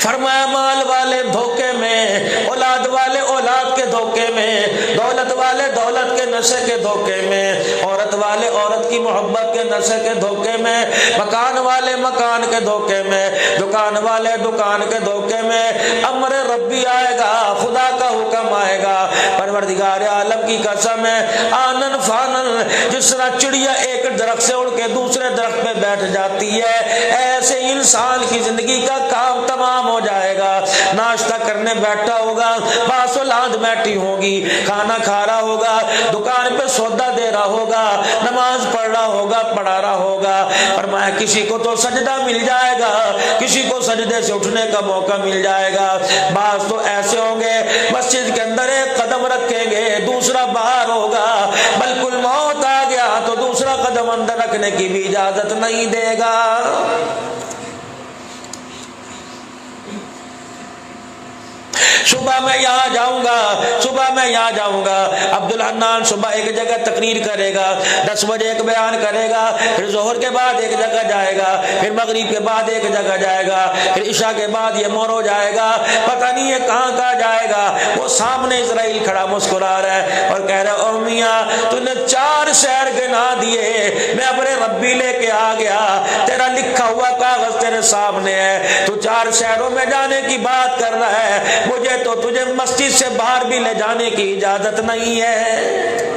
فرمایا مال والے دھوکے میں، اولاد والے اولاد کے دھوکے میں، دولت والے دولت کے نشے کے دھوکے میں، عورت والے عورت کی محبت کے نشے کے دھوکے میں، مکان والے مکان کے دھوکے میں، دکان والے دکان کے دھوکے میں، امر ربی آئے گا، خدا کا حکم آئے گا۔ پروردگار عالم کی قسم ہے، آنن فانن، جس طرح چڑیا ایک درخت سے اڑ کے دوسرے درخت پہ بیٹھ جاتی ہے، ایسے انسان کی زندگی کا کام تمام ہو جائے گا۔ ناشتہ کرنے بیٹھا ہوگا، باس اولاد بیٹھی ہوگی، کھانا کھا رہا ہوگا، دکان پہ سودا دے رہا ہوگا، نماز پڑھ رہا ہوگا، پڑھا رہا ہوگا۔ فرمایا کسی کو تو سجدہ مل جائے گا، کسی کو سجدے سے اٹھنے کا موقع مل جائے گا۔ بعض تو ایسے ہوں گے مسجد کے اندر ایک قدم رکھیں گے، دوسرا باہر ہوگا، بالکل موت آ گیا تو دوسرا قدم اندر رکھنے کی بھی اجازت نہیں دے گا۔ صبح میں یہاں جاؤں گا، صبح میں یہاں جاؤں گا، عبد الحنان صبح ایک جگہ تقریر کرے گا، 10 بجے ایک بیان کرے گا، پھر ظہر کے بعد ایک جگہ جائے گا، پھر مغرب کے بعد ایک جگہ جائے گا، پھر عشاء کے بعد یہ مورو جائے گا، پتہ نہیں یہ کہاں کہاں جائے گا۔ وہ سامنے اسرائیل کھڑا مسکرا رہا ہے اور کہہ رہا ہے او میاں تو نے 4 شہر گنا دیے، میں اپنے ربی لے کے آ گیا، تیرا لکھا ہوا کاغذ تیرے سامنے ہے، تو 4 شہروں میں جانے کی بات کر رہا ہے، مجھے تو تجھے مسجد سے باہر بھی لے جانے کی اجازت نہیں ہے۔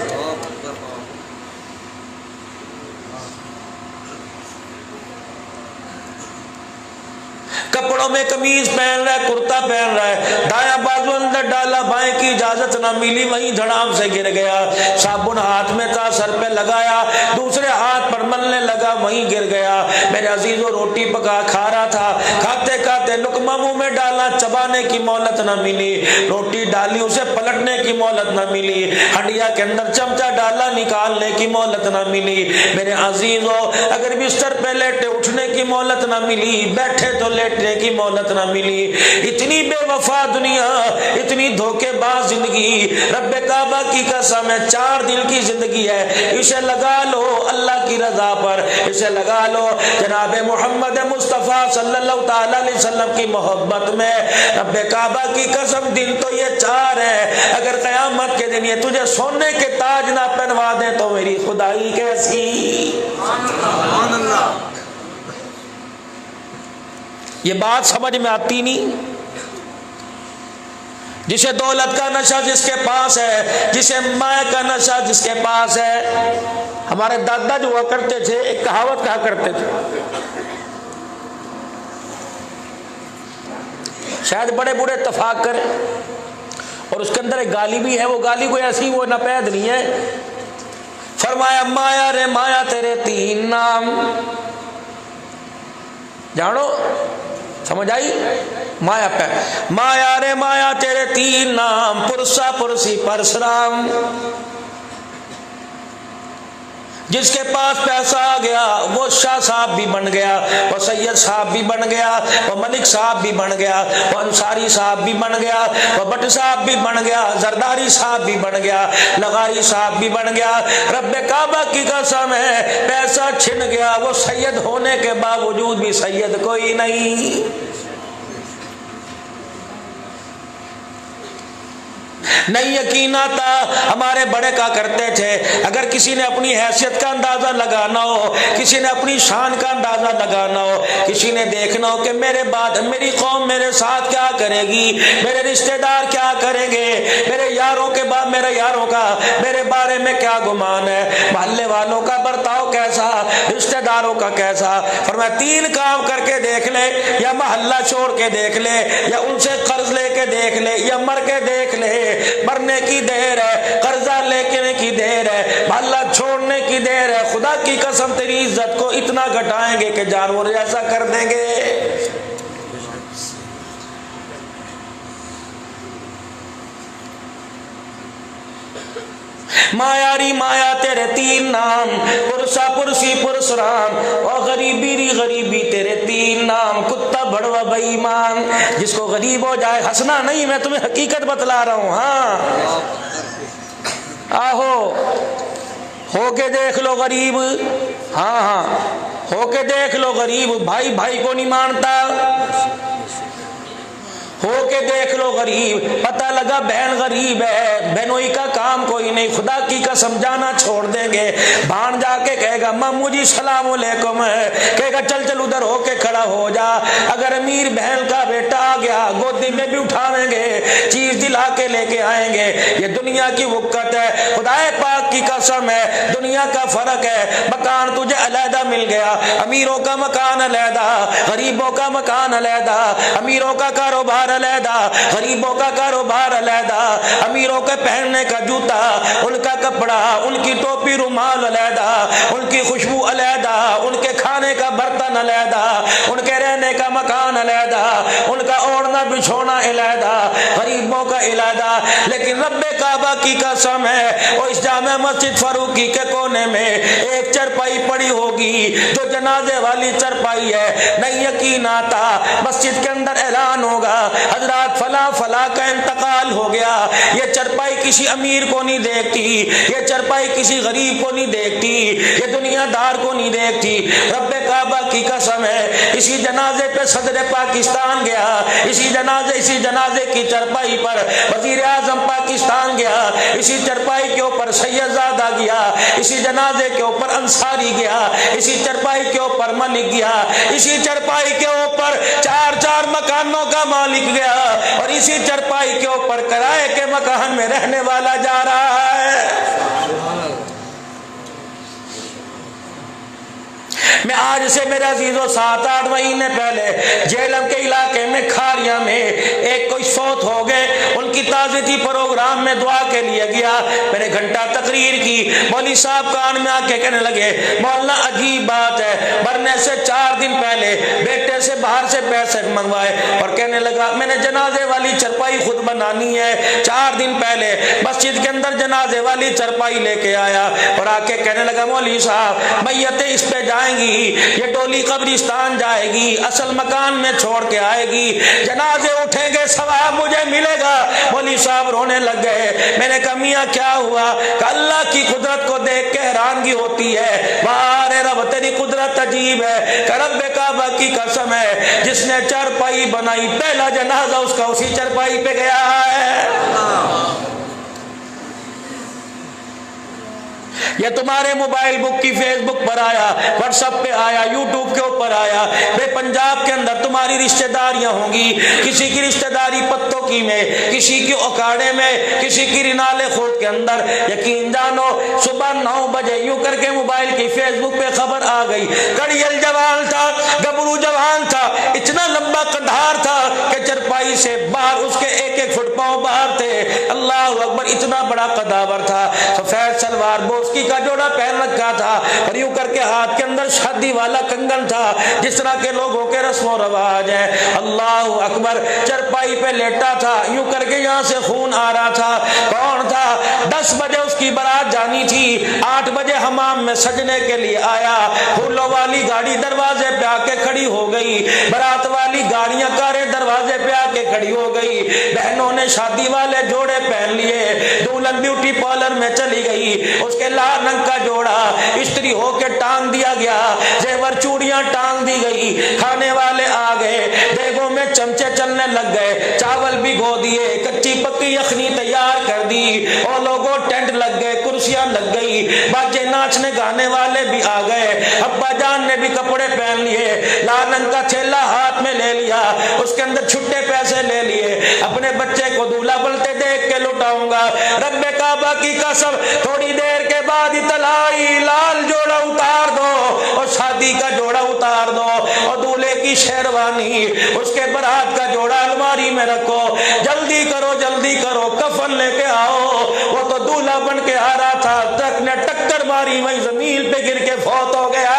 کپڑوں میں قمیض پہن رہا ہے، کرتا پہن رہا ہے، دایاں بازو اندر ڈالا، بائیں کی اجازت نہ ملی، وہیں دھڑام سے گر گیا، صابن ہاتھ میں تھا، سر پہ لگایا، دوسرے ہاتھ پر ملنے لگا، وہیں گر گیا۔ میرے عزیزو روٹی پکا کھا رہا تھا، کھاتے کھاتے لقمہ منہ میں ڈالا، چبانے کی مہلت نہ ملی، روٹی ڈالی اسے پلٹنے کی مہلت نہ ملی، ہنڈیا کے اندر چمچہ ڈالا نکالنے کی مہلت نہ ملی۔ میرے عزیزو اگر بستر پہ لیٹے اٹھنے کی مہلت نہ ملی، بیٹھے تو لیٹنے کی مہلت نہ ملی۔ اتنی بے وفا دنیا، اتنی دھوکے باز زندگی، رب کعبہ کی قسم ہے 4 دن کی زندگی ہے، اسے لگا لو اللہ کی رضا پر، اسے لگا لو جناب محمد مصطفیٰ صلی اللہ تعالی علیہ وسلم کی محبت میں۔ رب کعبہ کی قسم دن تو یہ 4 ہے، اگر قیامت کے دن یہ تجھے سونے کے تاج نہ پہنوا دیں تو میری خدائی کیسی۔ سبحان اللہ۔ یہ بات سمجھ میں آتی نہیں؟ جسے دولت کا نشہ جس کے پاس ہے، جسے مائے کا نشہ جس کے پاس ہے۔ ہمارے دادا جو ہوا کرتے تھے ایک کہاوت کہا کرتے تھے، شاید بڑے بڑے اتفاق کریں، اور اس کے اندر ایک گالی بھی ہے، وہ گالی کوئی ایسی وہ ناپید نہیں ہے۔ فرمایا مایا رے مایا تیرے 3 نام، جانو سمجھ آئی؟ مایا پہ مایا رے مایا تیرے 3 نام، پرسا پرسی پرسرام۔ جس کے پاس پیسہ آ گیا وہ شاہ صاحب بھی بن گیا، وہ سید صاحب بھی بن گیا، وہ ملک صاحب بھی بن گیا، وہ انصاری صاحب بھی بن گیا، وہ بٹ صاحب بھی بن گیا، زرداری صاحب بھی بن گیا، لغاری صاحب بھی بن گیا۔ رب کعبہ کی قسم ہے پیسہ چھن گیا، وہ سید ہونے کے باوجود بھی سید کوئی نہیں۔ نہیں یقین آتا، ہمارے بڑے کہا کرتے تھے اگر کسی نے اپنی حیثیت کا اندازہ لگانا ہو، کسی نے اپنی شان کا اندازہ لگانا ہو، کسی نے دیکھنا ہو کہ میرے بعد میری قوم میرے ساتھ کیا کرے گی، میرے رشتہ دار کیا کریں گے، میرے یاروں کے بعد میرے یاروں کا میرے بارے میں کیا گمان ہے، محلے والوں کا برتاؤ کیسا، رشتہ داروں کا کیسا۔ فرمایا 3 کام کر کے دیکھ لے، یا محلہ چھوڑ کے دیکھ لے، یا ان سے قرض لے کے دیکھ لے، یا مر کے دیکھ لے۔ مرنے کی دیر ہے، قرضہ لینے کی دیر ہے، محلہ چھوڑنے کی دیر ہے، خدا کی قسم تیری عزت کو اتنا گھٹائیں گے کہ جانور جیسا کر دیں گے۔ مایاری مایا تیرے 3 نام، پرسا پرسی پرسرام، اور غریبی ری غریبی تیرے 3 نام، کتا بڑوا بے ایمان۔ جس کو غریب ہو جائے، ہنسنا نہیں، میں تمہیں حقیقت بتلا رہا ہوں۔ ہاں آہو ہو کے دیکھ لو غریب، ہاں ہو کے دیکھ لو غریب، بھائی بھائی کو نہیں مانتا، ہو کے دیکھ لو غریب، پتہ لگا بہن غریب ہے، بہنوئی کا کام کوئی نہیں، خدا کی قسم جانا چھوڑ دیں گے۔ بھان جا کے کہے گا مامو جی سلام علیکم، کہے گا چل چل ادھر ہو کے کھڑا ہو جا۔ اگر امیر بہن کا بیٹا آ گیا گودی میں بھی اٹھاویں گے، چیز دلا کے لے کے آئیں گے۔ یہ دنیا کی وقت ہے، خدا پاک کی قسم ہے، دنیا کا فرق ہے۔ مکان تجھے علیحدہ مل گیا، امیروں کا مکان علیحدہ، غریبوں کا مکان علیحدہ، امیروں کا کاروبار علیحدہ، غریبوں کا کاروبار علیحدہ، امیروں کے پہننے کا جوتا، ان کا کپڑا، ان کی ٹوپی رومال علیحدہ، ان کی خوشبو علیحدہ، ان کے کھانے کا برتن علیحدہ، ان کے رہنے کا مکان علیحدہ، ان کا اوڑھنا بچھونا علیحدہ، غریبوں کا علیحدہ۔ لیکن رب کعبہ کی قسم ہے، اور اس جامع مسجد فاروقی کے کونے میں ایک چرپائی پڑی ہوگی جو جنازے والی چرپائی ہے، نہیں یقین آتا مسجد کے اندر اعلان ہوگا حضرات فلاں فلاں کا انتقال ہو گیا۔ یہ چرپائی کسی امیر کو نہیں دیکھتی، یہ چرپائی کسی غریب کو نہیں دیکھتی، یہ دنیا دار کو نہیں دیکھتی۔ رب کعبہ کی قسم ہے، اسی جنازے پہ صدر پاکستان گیا، اسی جنازے کی چرپائی پر وزیر اعظم پاکستان گیا، اسی چرپائی کے اوپر سید زادہ گیا، اسی جنازے کے اوپر انصاری گیا، اسی چرپائی کے اوپر ملک گیا، اسی چرپائی کے اوپر چار چار مکانوں کا مالک گیا، اور اسی چرپائی کے اوپر کرائے کے مکان میں رہنے والا جا رہا ہے۔ میں آج سے میرے عزیزوں 7-8 مہینے پہلے جیلم کے علاقے میں کھاریاں میں ایک کوئی فوت ہو گئے، ان کی تعزیتی پروگرام میں دعا کے لیے گیا، میں نے گھنٹہ تقریر کی، مولوی صاحب کان میں آ کے کہنے لگے مولانا عجیب بات ہے، مرنے سے 4 دن پہلے بیٹے سے باہر سے پیسے منگوائے، اور کہنے لگا میں نے جنازے والی چرپائی خود بنانی ہے، 4 دن پہلے مسجد کے اندر جنازے والی چرپائی لے کے آیا، اور آ کے کہنے لگا مولوی صاحب میتیں اس پہ جائیں گی، یہ ڈولی قبرستان جائے گی، اصل مکان میں چھوڑ کے آئے گی، جنازے اٹھیں گے ثواب مجھے ملے گا۔ مولوی صاحب رونے لگ گئے، میں نے کہا میاں کیا ہوا؟ کہ اللہ کی قدرت کو دیکھ کے حیرانگی ہوتی ہے، واہ رے رب تیری قدرت عجیب ہے، کہ رب کعبہ کی قسم ہے جس نے چرپائی بنائی پہلا جنازہ اس کا اسی چرپائی پہ گیا ہے۔ یہ تمہارے موبائل بک کی فیس بک پر آیا، واٹس ایپ پہ آیا، یوٹیوب کے اوپر آیا، بے پنجاب کے اندر تمہاری رشتہ داریاں ہوں گی، کسی کی رشتہ داری پتوں کی میں، کسی کی اکاڑے میں، کسی کی رینال خورد کے اندر۔ یقین جانو صبح 9 بجے یوں کر کے موبائل کی فیس بک پہ خبر آ گئی، کڑیل جوان تھا، گبرو جوان تھا، اتنا لمبا قندھار تھا کہ چرپائی سے باہر اس کے 1-1 فٹ پاؤں باہر تھے، اللہ اکبر، اتنا بڑا قداور تھا، سفید شلوار بوسکی کا جوڑا پہن رکھا تھا، اور یوں کر کے ہاتھ کے اندر شادی والا کنگن تھا، جس طرح کے لوگوں کے رسم و رواج ہیں، اللہ اکبر، چرپائی پہ لیٹا تھا، یوں کر کے یہاں سے خون آ رہا تھا۔ کون تھا؟ 10 بجے اس کی بارات جانی تھی، 8 بجے حمام میں سجنے کے لیے آیا، پھولوں والی گاڑی دروازے پہ آ کے کھڑی ہو گئی، بارات والی گاڑیاں کاریں دروازے پہ آ کے کھڑی ہو گئی، بہنوں نے شادی والے جوڑے پہن لیے، دلہن بیوٹی پارلر میں چلی گئی، اس کے لال رنگ کا جوڑا استری ہو کے ٹانگ دیا گیا، زیور چوڑیاں ٹانگ دی گئی، کھانے والے آ گئے، دیگوں میں چمچے چلنے لگ گئے، چاول بھگو دیے، کچی پکی یخنی تیار کر دی، اور لوگوں ٹینٹ لگ گئے، کرسیاں لگ گئی، باجے ناچنے گانے والے بھی آ گئے، ابا جان نے بھی کپڑے پہن لیے، لال رنگ کا تھیلا ہاتھ میں لے لیا، اس کے اندر چھٹے پیسے لے لیے، اپنے بچے کو دولہا بنتے دیکھ کے لٹاؤں گا، رب کعبہ کی قسم تھوڑی دیر کے بعد اطلاعی لال جوڑا اتار دو اور شادی کا جوڑا اتار دو، اور دولہے کی شیروانی، اس کے برات کا جوڑا الماری میں رکھو، جلدی کرو کفن لے کے آؤ۔ وہ تو دولہا بن کے آ رہا تھا، ٹرک نے ٹکر ماری، وہی زمین پہ گر کے فوت ہو گیا۔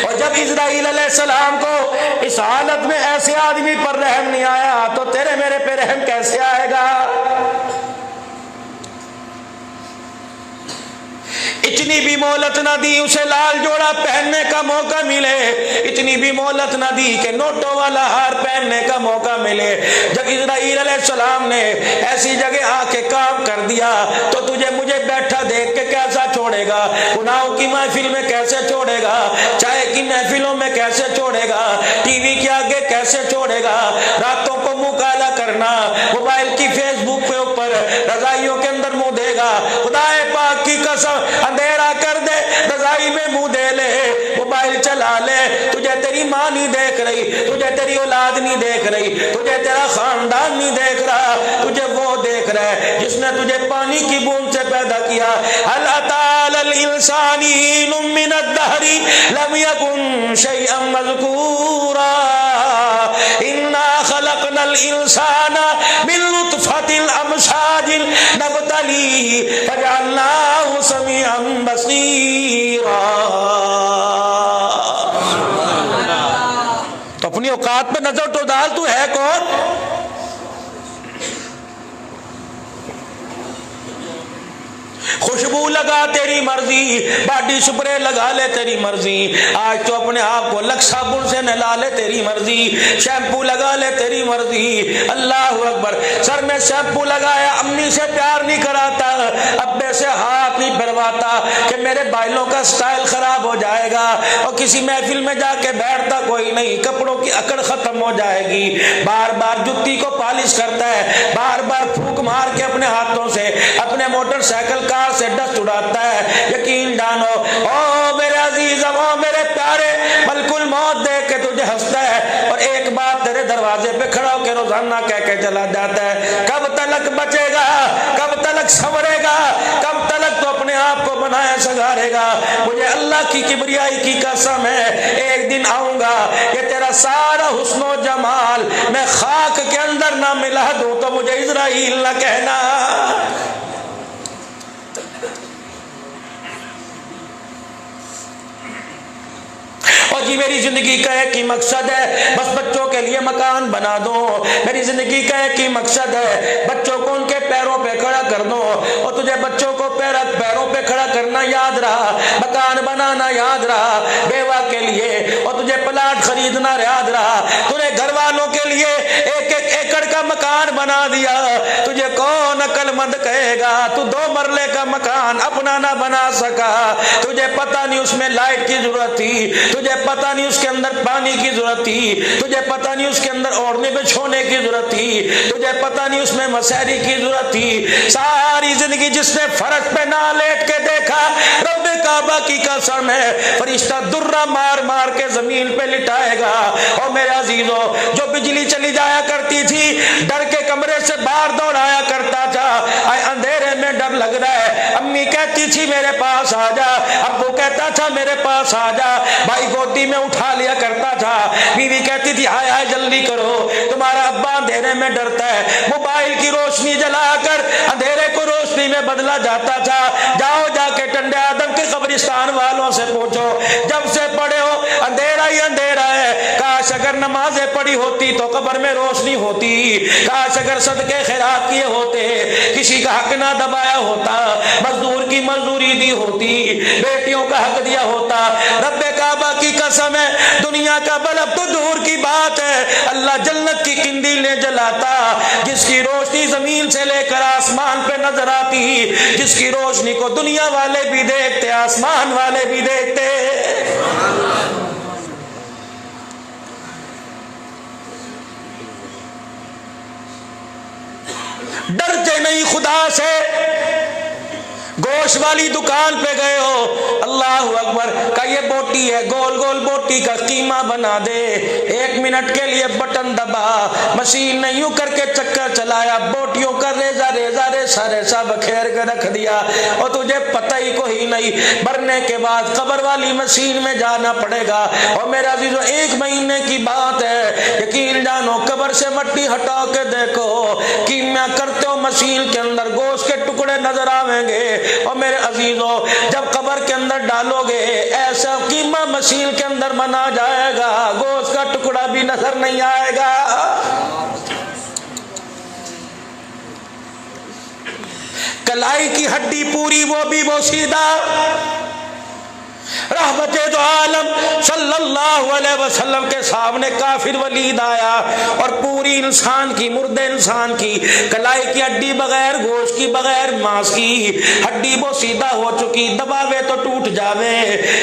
اور جب اسرائیل علیہ السلام کو اس حالت میں ایسے آدمی پر رحم نہیں آیا تو تیرے میرے پہ رحم کیسے آئے گا؟ اتنی بھی مہلت نہ دی اسے لال جوڑا پہننے کا موقع ملے، اتنی بھی مہلت نہ دی کہ نوٹوں والا ہار پہننے کا موقع ملے۔ جب اسرائیل علیہ السلام نے ایسی جگہ آ کے کام کر دیا تو تجھے مجھے بیٹھا دیکھ کے کیسا چھوڑے گا؟ گناہوں کی محفل میں کیسے چھوڑے گا؟ چائے کی محفل محفلوں میں کیسے چھوڑے گا، ٹی وی کے آگے کیسے چھوڑے گا، راتوں کو منہ کالا کرنا، موبائل کی فیس بک کے اوپر رضائیوں کے اندر منہ دے گا، خدا پاک کی قسم اندھیرا کر دے، رضائی میں منہ دے لے، موبائل چلا لے، تجھے تیری ماں نہیں دیکھ رہی، تجھے تیری اولاد نہیں دیکھ رہی، تجھے تیرا خاندان نہیں دیکھ رہا، تجھے وہ دیکھ رہا ہے جس نے تجھے پانی کی بوند سے پیدا کیا۔ هل أتى على الإنسان حين من الدهر لم يكن شيئا مذكورا إنا خلقنا الإنسان من نطفة أمشاج نبتليه فجعلناه سميعا بصيرا۔ تو اپنی اوقات پہ نظر تو ڈال، تو ہے کون؟ خوشبو لگا تیری مرضی، باڈی سپرے لگا لے تیری مرضی، آج تو اپنے آپ کو لکھ صابن سے نہلا لے تیری مرضی، شیمپو لگا لے تیری مرضی۔ اللہ اکبر، سر میں شیمپو لگایا، امی سے پیار نہیں کراتا، ابے سے ہاتھ نہیں پھرواتا کہ میرے بائلوں کا سٹائل خراب ہو جائے گا، اور کسی محفل میں جا کے بیٹھتا کوئی نہیں، کپڑوں کی اکڑ ختم ہو جائے گی، بار بار جتی کو پالش کرتا ہے، بار بار پھونک مار کے اپنے ہاتھوں سے اپنے موٹر سائیکل کار سے ڈسٹ اڑاتا ہے۔ یقین جانو او میرے عزیز، او میرے پیارے، ملک الموت دیکھ کے تجھے ہنستا ہے، اور ایک بات تیرے دروازے پہ کھڑا ہو کے روزانہ کہہ کے چلا جاتا ہے، کب تلک بچے گا، کب تلک سنورے گا، کب تلک تو اپنے آپ کو بنایا سنگارے گا۔ مجھے اللہ کی کبریائی کی قسم ہے، ایک دن آؤں گا کہ تیرا سارا حسن و جمال میں خاک کے اندر نہ ملا دوں تو مجھے اسرائیل نہ کہنا۔ اور جی میری زندگی کا ایک ہی مقصد ہے، بس بچوں کے لیے مکان بنا دو، میری زندگی کا ایک ہی مقصد ہے، بچوں کو ان کے پیروں پہ کھڑا کر دو، اور تجھے بچوں کو پیروں پہ کھڑا کرنا یاد رہا، مکان بنانا یاد رہا، بیوہ کے لیے، اور تجھے پلاٹ خریدنا یاد رہا، تجھے گھر والوں کے لیے ایک ایک ایکڑ کا مکان بنا دیا، تجھے کون عقل مند کہے گا تو 2 مرلے کا مکان اپنا نہ بنا سکا، تجھے پتہ نہیں اس میں لائٹ کی ضرورت تھی، تجھے پتہ نہیں اس کے اندر پانی کی ضرورت تھی، تجھے پتہ نہیں اس کے اندر اوڑھنے بچھونے کی ضرورت تھی، تجھے پتہ نہیں اس میں مسحری کی ضرورت تھی، ساری زندگی جس نے فرش پہ نہ لیٹ کے دیکھا، رب کعبہ کی قسم ہے فرشتہ درہ مار مار کے زمین پہ لٹائے گا۔ اور میرے عزیزو، جو بجلی چلی جایا کرتی تھی ڈر کے کمرے سے باہر دوڑایا کرتا تھا، اندھیرے میں ڈر لگ رہا ہے، امی کہتی تھی میرے پاس آ جا، ابو کہتا تھا میرے پاس آ جا، بھائی گودی میں اٹھا لیا کرتا تھا، بیوی کہتی تھی ہائے ہائے جلدی کرو، تمہارا ابا اندھیرے میں ڈرتا ہے، موبائل کی روشنی جلا کر اندھیرے کو روشنی میں بدلا جاتا تھا۔ جاؤ جا کے ٹنڈے آدم کے قبرستان والوں سے پوچھو، جب سے پڑے ہو اندھیرا ہی اندھیرا ہے، کاش اگر نمازیں پڑھی ہوتی تو قبر میں روشنی ہوتی، کاش اگر صدقے خیرات کیے ہوتے، کسی کا حق نہ دبایا ہوتا، مزدور کی مزدوری دی ہوتی، بیٹیوں کا حق دیا ہوتا۔ رب کعبہ کی قسم ہے، دنیا کا بلب تو دور کی بات ہے، اللہ جنت کی قندیلیں جلاتا، جس کی روشنی زمین سے لے کر آسمان پہ نظر آتی، جس کی روشنی کو دنیا والے بھی دیکھتے، آسمان والے بھی دیکھتے۔ ڈرتے نہیں خدا سے، گوشت والی دکان پہ گئے ہو، اللہ اکبر، کہ یہ بوٹی ہے، گول گول بوٹی کا قیمہ بنا دے، 1 منٹ کے لیے بٹن دبا، مشین نے یوں کر کے چکر چلایا، بوٹیوں کا ریزہ ریزہ ریسا ریسا بکھیر کے رکھ دیا، اور تجھے پتہ ہی کوئی نہیں، مرنے کے بعد قبر والی مشین میں جانا پڑے گا۔ اور میرے عزیزو، 1 مہینے کی بات ہے، یقین جانو، قبر سے مٹی ہٹا کے دیکھو، کیمیا کرتے ہو مشین کے اندر گوشت کے ٹکڑے نظر آویں گے، اور میرے عزیزو جب قبر کے اندر ڈالو گے ایسا قیمہ مشین کے اندر بنا جائے گا، گوشت کا ٹکڑا بھی نظر نہیں آئے گا۔ کلائی کی ہڈی پوری وہ بھی وہ سیدھا، رحمت دو عالم صلی اللہ علیہ وسلم کے سامنے کافر ولید آیا اور پوری انسان کی، مردے انسان کی کلائی کی ہڈی بغیر گوشت کی، بغیر ماس کی ہڈی وہ سیدھا ہو چکی، دباوے تو ٹوٹ جاوے،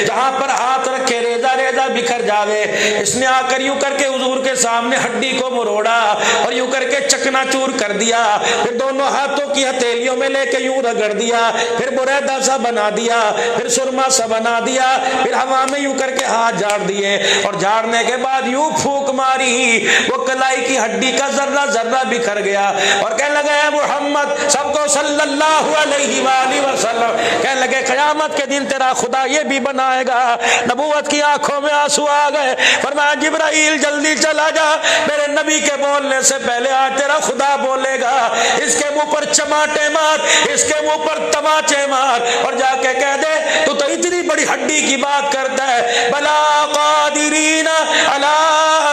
جہاں پر ہاتھ رکھے ریزہ ریزہ کلیجہ بکھر جاوے۔ اس نے آ کر یوں کر کے حضور کے سامنے ہڈی کو مروڑا اور یوں کر کے چکنا چور کر دیا، پھر دونوں ہاتھوں کی ہتھیلیوں میں لے کے یوں رگڑ دیا، پھر بریدہ سا بنا دیا، پھر سرما سا بنا دیا، پھر ہوا میں یوں کر کے ہاتھ جھاڑ دیے اور جھاڑنے کے بعد یوں پھونک ماری، وہ کلائی کی ہڈی کا ذرہ ذرہ بکھر گیا اور کہنے لگا اے محمد سب کو صلی اللہ علیہ وآلہ وسلم، کہنے لگے قیامت کے دن تیرا خدا یہ بھی بنائے گا۔ نبوت کی آنکھوں میں آنسو آ گئے، فرمایا جبرائیل جلدی چلا جا، میرے نبی کے بولنے سے پہلے آج تیرا خدا بولے گا، اس کے منہ پر چماٹے مار، اس کے منہ پر تماچے مار اور جا کے کہہ دے تو اتنی بڑی ہڈی کی بات کرتا ہے، بلا قادرین علی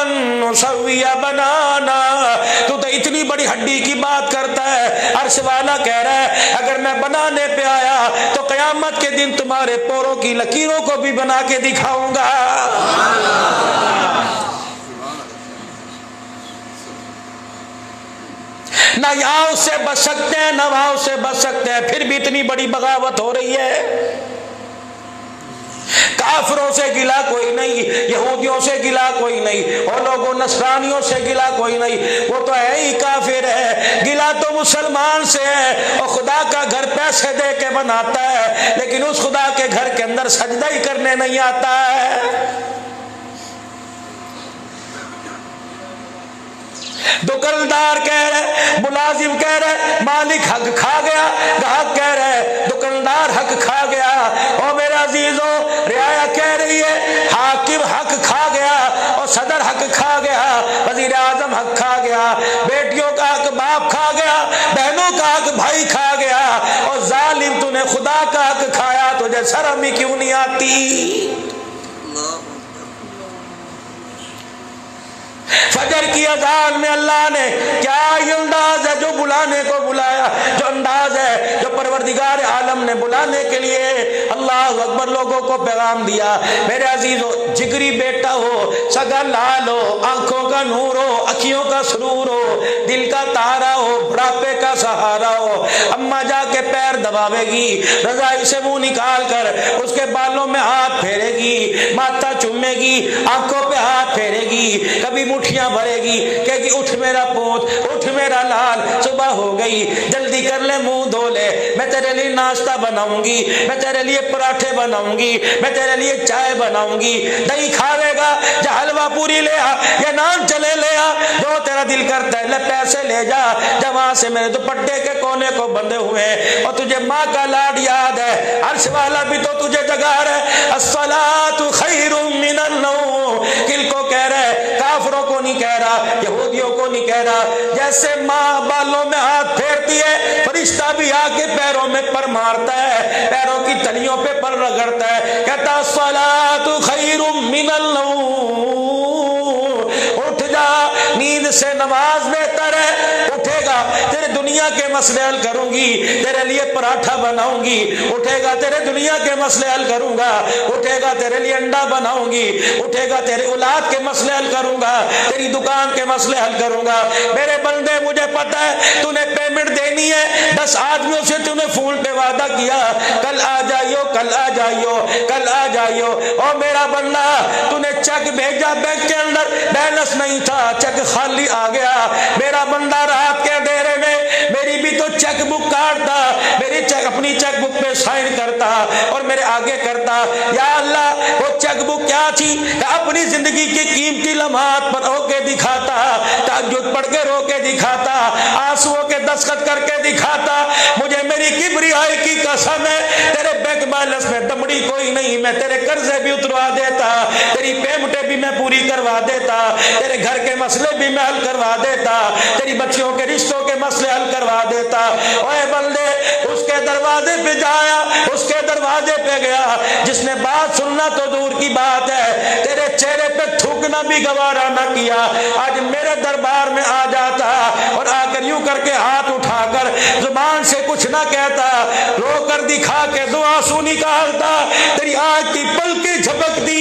ان نسوی بنانا، تو اتنی بڑی ہڈی کی بات کرتا ہے۔ عرش والا کہہ رہا ہے اگر میں بنانے پہ آیا تو قیامت کے دن تمہارے پوروں کی لکیروں کو بھی بنا کے دکھاؤں گا۔ نہ یہاں اس سے بچ سکتے ہیں نہ وہاں اس سے بچ سکتے ہیں، پھر بھی اتنی بڑی بغاوت ہو رہی ہے۔ کافروں سے گلا کوئی نہیں، یہودیوں سے گلا کوئی نہیں، اور لوگوں نصرانیوں سے گلا کوئی نہیں، وہ تو ہے ہی کافر ہے۔ گلا تو مسلمان سے ہے، اور خدا کا گھر پیسے دے کے بناتا ہے لیکن اس خدا کے گھر کے اندر سجدہ ہی کرنے نہیں آتا ہے۔ دکاندار کہہ رہے، ملازم کہہ رہے مالک حق کھا گیا، گاہک کہہ رہے دکاندار حق کھا گیا، اور میرے عزیزوں رعایا کہہ رہی ہے حاکم حق کھا گیا، اور صدر حق کھا گیا، وزیر اعظم حق کھا گیا، بیٹیوں کا حق باپ کھا گیا، بہنوں کا حق بھائی کھا گیا، اور ظالم تو نے خدا کا حق کھایا، تجھے شرم ہی کیوں نہیں آتی؟ فجر کی اذان میں اللہ نے کیا یہ انداز ہے جو بلانے کو بلایا، جو انداز ہے جو پروردگار عالم نے بلانے کے لیے اللہ اکبر لوگوں کو پیغام دیا۔ میرے عزیزو جگری بیٹا ہو، سگا لال ہو، آنکھوں کا نور ہو، اکھیوں کا سرور ہو، دل کا تارا ہو، بڑھاپے کا سہارا ہو، اماں جا کے پیر دباوے گی، رضائی سے منہ نکال کر اس کے بالوں میں ہاتھ پھیرے گی، ماتھا چومے گی، آنکھوں پہ ہاتھ پھیرے گی، کبھی مٹھیاں بھرے گی، کہے گی اٹھ میرا پوت، اٹھ میرا لال، صبح ہو گئی، جلدی کر لے منہ دھو لے، میں تیرے لیے ناشتہ بناؤں گی، میں تیرے لیے پراٹھے بناؤں گی، میں تیرے لیے چائے بناؤں گی، دہی کھاوے گا یا حلوہ پوری لے آ یا نان چلے لے آ، جو تیرا دل کرتا ہے، لے پیسے لے جا، جب وہاں سے میرے دوپٹے کے کونے کو بندھے ہوئے ہیں، اور تجھے ماں کا لاڈ یاد ہے، عرش والا بھی تو تجھے جگا رہا ہے، الصلاۃ خیر من النوم، کل کو کہہ رہا ہے، کافروں کو نہیں کہہ رہا، یہودیوں کو نہیں کہہ رہا، جیسے ماں بالوں میں ہاتھ پھیرتی ہے، فرشتہ بھی آ کے پیروں میں پر مارتا ہے، پیروں کی تلیوں پہ پر رگڑتا ہے، کہتا الصلاۃ خیر من النوم، اٹھ جا، نیند سے نماز بہتر ہے، اٹھے گا تیرے دنیا کے مسئلے حل کروں گی، تیرے لیے پراٹھا بناؤں گی، اٹھے گا تیرے دنیا کے مسئلے حل کروں گا، اٹھے گا تیرے لیے انڈا بناؤں گی، اٹھے گا تیرے اولاد کے مسئلے حل کروں گا، تیری دکان کے مسئلے حل کروں گا۔ میرے بندے مجھے پتا ہے تو نے پیمنٹ دینی ہے، 10 آدمیوں سے تو نے فون پہ وعدہ کیا کل آ جائیو، کل آ جائیو، کل آ جائیو، اور میرا بندہ تو نے چیک بھیجا بینک کے اندر بیلنس نہیں تھا، چیک خالی آ گیا، میرا بندہ رات کے اندھیرے میں میری بھی تو چیک بک کاٹتا، میری اپنی چیک بک پہ سائن کرتا اور میرے آگے کرتا، یا اللہ وہ چیک بک کیا تھی، اپنی زندگی کی قیمتی لمحات پر رو کے دکھاتا، تہجد پڑھ کے رو کے دکھاتا، آنسوؤں کے دستخط کر کے دکھاتا، مجھے میری کبریائی کی قسم ہے تیرے بینک بیلنس میں دمڑی کوئی نہیں، میں تیرے قرضے بھی اتروا دیتا، تیری پیمنٹیں بھی میں پوری کروا دیتا، تیرے گھر کے مسئلے بھی میں حل کروا دیتا، تیری بچیوں کے رشتوں کے مسئلے حل کروا دیتا۔ اوے بندے اس کے دروازے پہ جایا، اس کے دروازے پہ گیا، جس نے بات سننا تو دور کی بات ہے، تیرے چہرے پہ تھوکنا بھی گوارا نہ کیا، آج میرے دربار میں آ جاتا اور آ کر یوں کر کے ہاتھ اٹھا کر زبان سے کچھ نہ کہتا، رو کر دکھا کے دو آنسو نکالتا، تیری آنکھ کی پلکیں جھپک دی،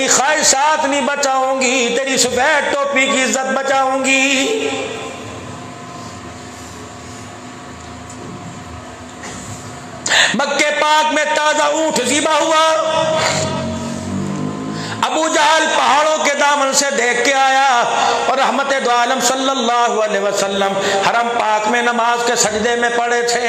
اپنی خواہشات نہیں بچاؤں گی، تیری سفید ٹوپی کی عزت بچاؤں گی۔ مکے پاک میں تازہ اونٹ ذبح ہوا، ابو جہل پہاڑوں کے دامن سے دیکھ کے آیا اور رحمت دو عالم صلی اللہ علیہ وسلم حرم پاک میں نماز کے سجدے میں پڑے تھے،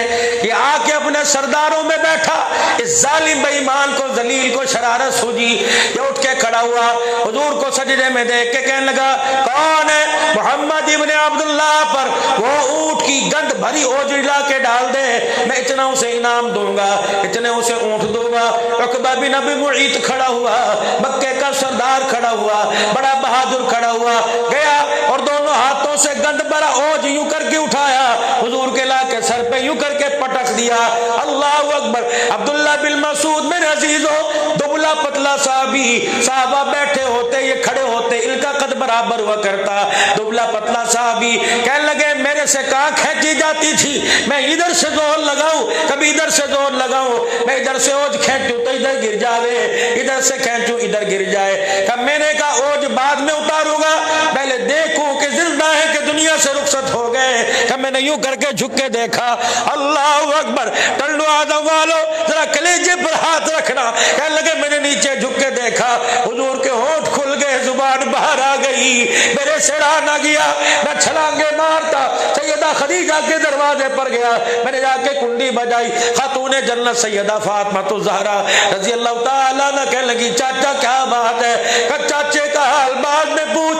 یہ آ کے اپنے سرداروں میں بیٹھا، اس ظالم بے ایمان کو ذلیل کو شرارت سوجی، یہ اٹھ کے کھڑا ہوا، حضور کو سجدے میں دیکھ کے کہنے لگا کون ہے؟ محمد ابن عبداللہ پر وہ اونٹ کی گند بھری اوجڑی لا کے ڈال دے، میں اتنا اسے انعام دوں گا، اتنے اسے اونٹ دوں گا۔ عقبہ بن ابی معیط کھڑا ہوا، مکے کا سردار کھڑا ہوا، بڑا بہادر کھڑا ہوا، گیا اور دونوں ہاتھوں سے گند بھرا اوج یوں کر کے اٹھایا، حضور کے لا کے سر پہ یوں کر کے پٹک دیا۔ اللہ اکبر۔ عبداللہ بن مسعود میرے عزیزو، دبلا پتلا صحابی، صحابہ بیٹھے ہوتے یہ کھڑے ہوتے، ان کا قد برابر ہوا کرتا، دبلا پتلا صحابی کہنے لگے میرے سے کہاں کھینچی جاتی تھی، میں ادھر سے زور لگاؤں کبھی ادھر سے زور لگاؤں، میں ادھر سے اوج کھینچوں تو ادھر گر جاوے، ادھر سے کھینچوں ادھر گر جائے۔ کہ میں نے کہا اوج بعد میں اتاروں گا، پہلے دیکھوں کہ زندہ ہے کہ دنیا سے رخصت ہو گئے۔ کہ میں نے یوں کر کے جھک کے دیکھا، اللہ اکبر۔ ٹنڈو آدم والو ذرا کلیجے پر ہاتھ رکھنا، کہنے لگے میں نے نیچے جھک کے دیکھا، حضور کے ہونٹ کھل گئے، زبان باہر آ گئی، میرے سے رہا نہ گیا، میں چھلانگے مارتا سیدہ خدیجہ کے دروازے پر گیا، میں نے جا کے کنڈی بجائی، خاتون جنت سیدہ فاطمہ الزہرا رضی اللہ تعالیٰ عنہ کہنے لگی چاچا کیا بات ہے؟ کہ چاچے کا حال بعد میں پوچھ،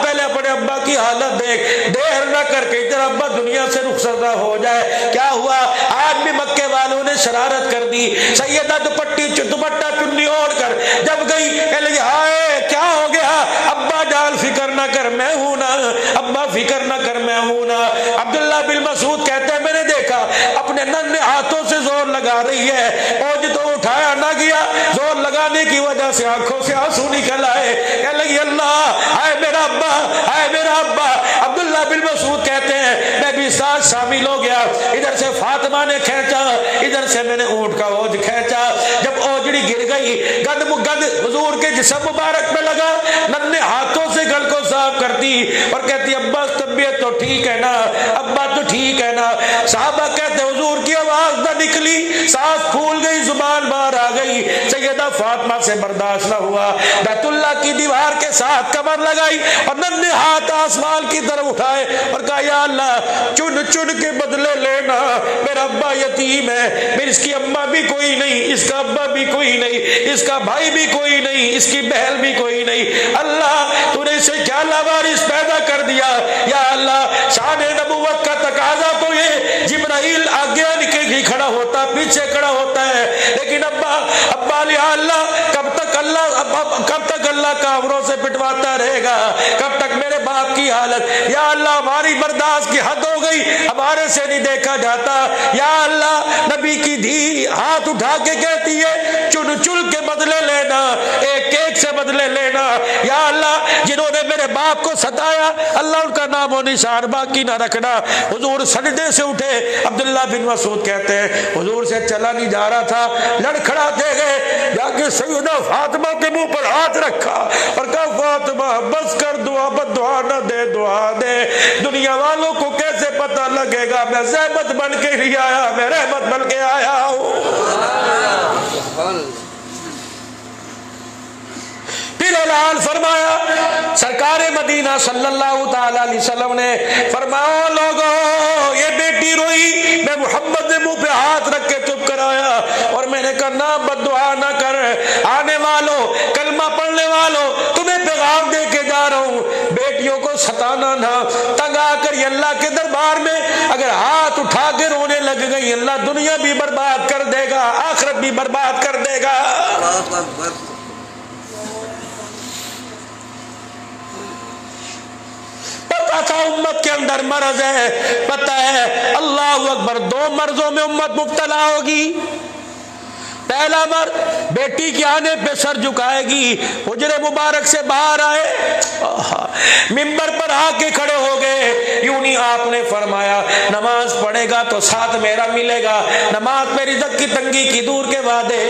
پہلے اپنے ابا کی حالت دیکھ، دیر نہ کر کے ادھر ابا دنیا سے رخصت نہ ہو جائے۔ کیا ہوا؟ آج بھی مکے والوں نے شرارت کر دی، سیدہ دوپٹہ چنی اوڑھ کر جب گئی، کہنے لگی ہائے کیا ہو گیا؟ ابا جان فکر نہ کر میں ہوں نا، ابا فکر نہ کر میں ہوں نا۔ عبداللہ بن مسعود کہتے ہیں میں نے دیکھا اپنے ننھے ہاتھوں سے زور لگا رہی ہے، اوج تو اٹھایا نہ گیا، زور لگانے کی وجہ سے آنکھوں سے آنسو نکل آئے، کہنے لگی اللہ ہائے میرا ابا، ہائے میرا ابا۔ عبداللہ بن مسعود کہتے ہیں میں بھی ساتھ شامل ہو گیا، ادھر سے فاطمہ نے کھینچا، ادھر سے میں نے اونٹ کا اوج کھینچا، جب اوجڑی گر گئی، گند حضور کے جسم مبارک میں لگا، ننھے ہاتھوں سے گل کو صاف کرتی اور کہتی ابا طبیعت تو ٹھیک ہے نا، ابا تو ٹھیک ہے نا۔ صحابہ کہتے حضور کی آواز نہ نکلی، سانس پھول گئی، زبان باہر آ گئی، سیدہ فاطمہ سے برداشت نہ ہوا، بیت اللہ کی دیوار کے ساتھ کمر لگائی اور ننھے ہاتھ آسمان کی طرف اٹھائے اور کہا یا اللہ چن چن کے بدلے لینا، میرا ابا یتیم ہے، میری اس کی اماں بھی کوئی نہیں، اس کا ابا بھی کوئی نہیں، اس کا بھائی بھی کوئی نہیں، اس کی بہن بھی کوئی نہیں، اللہ تو نے اسے کیا لاوارث پیدا کر دیا، یا اللہ شان نبوت کا تقاضا تو یہ جبرائیل آگے نکل ہی کھڑا ہوتا، پیچھے کھڑا ہوتا ہے، لیکن ابا یا اللہ کب تک اللہ کافروں سے پٹواتا رہے گا، کب تک میرے باپ کی حالت، یا اللہ ہماری برداشت کی حد ہو گئی، ہمارے سے نہیں دیکھا جاتا، یا اللہ نبی کی دھی ہاتھ اٹھا کے کہتی ہے چن چن کے بدلے لینا، ایک ایک سے بدلے لینا، یا اللہ جنہوں نے میرے باپ کو ستایا اللہ ان کا نام و نشان باقی نہ رکھنا۔ حضور سجدے سے اٹھے، عبداللہ بن مسعود کہتے ہیں حضور سے چلا نہیں جا رہا تھا، لڑکھڑاتے گئے، جا کے سیدہ فاطمہ کے منہ پر ہاتھ رکھا اور کہا فاطمہ بس کر، دعا بد دعا نہ دے، دعا دے، دنیا والوں کو کیسے پتہ لگے گا میں زحمت بن کے نہیں آیا، میں رحمت بن کے آیا ہوں۔ پھر اعلان فرمایا سرکار مدینہ صلی اللہ تعالی علیہ وسلم نے فرمایا لوگوں یہ بیٹی روئی، میں محمد نے منہ پہ ہاتھ رکھ کے چپ کرایا اور میں نے کہا نہ بد دعا نہ کر، آنے والوں کلمہ پڑھنے والوں تمہیں پیغام دے کے جا رہا ہوں، بیٹیوں کو ستانا نہ، تنگ آ کر یہ اللہ کے دربار میں اگر ہاتھ اٹھا کے رونے لگ گئی اللہ دنیا بھی برباد کر دے گا، آخرت بھی برباد کر دے گا۔ پتہ تھا امت کے اندر مرض ہے، پتہ ہے اللہ اکبر، دو مرضوں میں امت مبتلا ہوگی، پہلا مرض بیٹی کے آنے پہ سر جھکائے گی، حجرے مبارک سے باہر آئے، منبر پر آ کے کھڑے ہو گئے، یوں نہیں آپ نے فرمایا نماز پڑھے گا تو ساتھ میرا ملے گا، نماز میں رزق کی تنگی کی دور کے وعدے،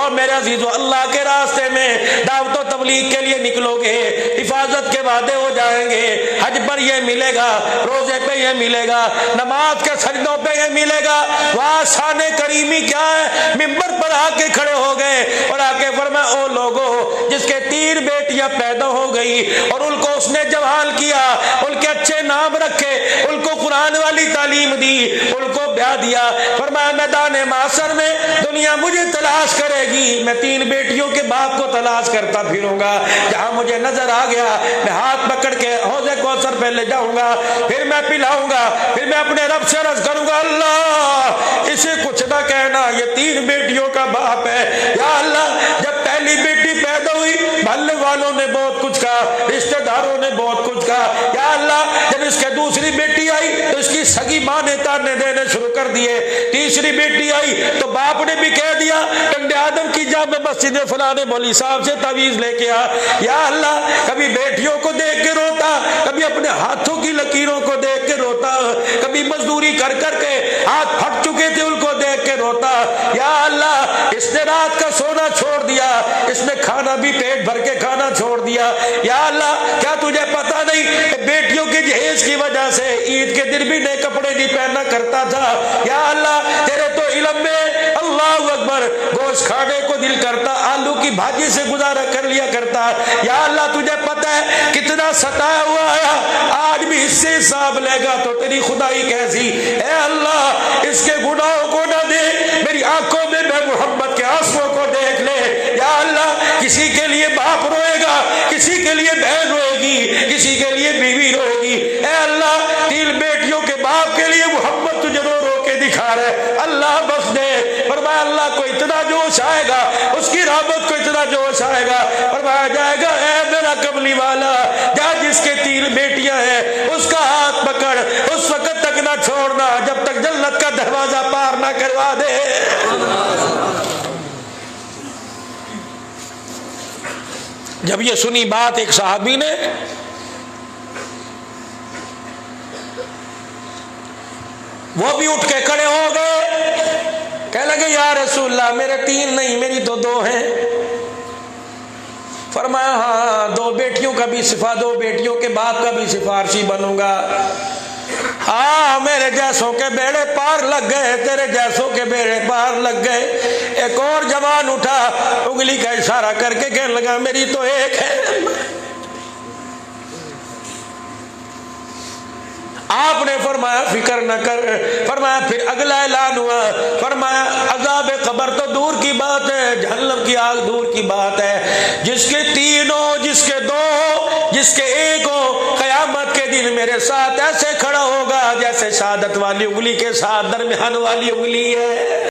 اور میرے عزیزو اللہ کے راستے میں دعوت و تبلیغ کے لیے نکلو گے، حفاظت کے وعدے ہو جائیں گے، حج پر یہ ملے گا، روزے پہ یہ ملے گا، نماز کے سجدوں پہ یہ ملے گا۔ وہاں شان کریمی کیا ہے، منبر پر آ کے کھڑے ہو گئے اور آ کے فرمایا او لوگوں جس کے 3 بیٹیاں پیدا ہو گئی اور ان کو اس نے جوان کیا، ان کے اچھے نام رکھے، ان کو قرآن والی تعلیم دی، ان کو بیاہ دیا، فرمایا میدان معاشر میں دنیا مجھے تلاش کرے گی، میں 3 بیٹیوں کے باپ کو تلاش کرتا پھروں گا، جہاں مجھے نظر آ گیا میں ہاتھ پکڑ کے حوض کوثر پہ لے جاؤں گا، پھر میں پلاؤں گا، پھر میں اپنے رب سے عرض کروں گا اللہ اسے کچھ نہ کہنا یہ 3 بیٹیوں کا باپ ہے۔ یا اللہ جب پہلی بیٹی پیدا ہوئی محلے والوں نے بہت کچھ کہا، رشتہ داروں نے بہت کچھ کہا، یا اللہ جب اس کے دوسری بیٹی آئی تو اس کی سگی ماں نے تانے دینے شروع کر دیے، تیسری بیٹی آئی تو باپ نے بھی کہہ دیا ٹنڈے آدم کی جا میں مسجد فلانے مولوی صاحب سے تعویذ لے کے آ۔ یا اللہ کبھی بیٹیوں کو دیکھ کے روتا، کبھی اپنے ہاتھوں کی لکیروں کو دیکھ کے روتا، کبھی مزدوری کر کر کے ہاتھ پھٹ چکے تھے ان کو دیکھ کے روتا، یا اللہ اس نے رات کا سونا چھوڑ دیا، اس نے کھانا بھی پیٹ بھر کے کھانا چھوڑ دیا، یا اللہ کیا تجھے پتا نہیں بیٹیوں کے جہیز کی وجہ سے عید کے دن بھی نئے کپڑے نہیں پہنا کرتا تھا، یا اللہ تیرے تو علم میں اللہ اکبر گوشت کھانے کو دل کرتا، آلو کی بھاجی سے گزارا کر لیا کرتا، یا اللہ تجھے پتا ہے کتنا ستایا ہوا ہے، آج بھی اس سے حساب لے گا تو تیری خدائی کیسی، اے اللہ اس کے گناہوں کو نہ دے، میری آنکھوں میں بے محبت کے آنسوؤں کو دیکھ لے، یا اللہ کسی کے لیے باپ روئے گا، کسی کے لیے بہن روئے گی، کسی کے لیے بیوی روئے گی، اے اللہ 3 بیٹیوں کے باپ کے لیے محبت تجھے رو رو کے دکھا رہے، اللہ بخش دے۔ فرمایا اللہ کو اتنا جوش آئے گا، اس کی رحمت کو اتنا جوش آئے گا، فرمایا جائے گا اے میرا کملی والا جا جس کے 3 بیٹیاں ہیں اس کا ہاتھ پکڑ، اس وقت تک نہ چھوڑنا جب تک جنت کا دروازہ پار نہ کروا دے۔ جب یہ سنی بات ایک صحابی نے وہ بھی اٹھ کے کھڑے ہو گئے، کہنے لگے یا رسول اللہ میرے 3 نہیں میری تو 2 ہیں۔ فرمایا ہاں 2 بیٹیوں کا بھی 2 بیٹیوں کے باپ کا بھی سفارشی بنوں گا، ہاں میرے جیسوں کے بیڑے پار لگ گئے، تیرے جیسوں کے بیڑے پار لگ گئے۔ ایک اور جوان اٹھا انگلی کا اشارہ کر کے کہنے لگا میری تو 1 ہے۔ آپ نے فرمایا فکر نہ کر، فرمایا پھر اگلا اعلان ہوا، فرمایا عذاب قبر تو دور کی بات ہے، جہنم کی آگ دور کی بات ہے، جس کے 3 ہو، جس کے 2 ہو، جس کے 1 ہو، قیامت کے دن میرے ساتھ ایسے کھڑا ہوگا جیسے شہادت والی انگلی کے ساتھ درمیان والی انگلی ہے۔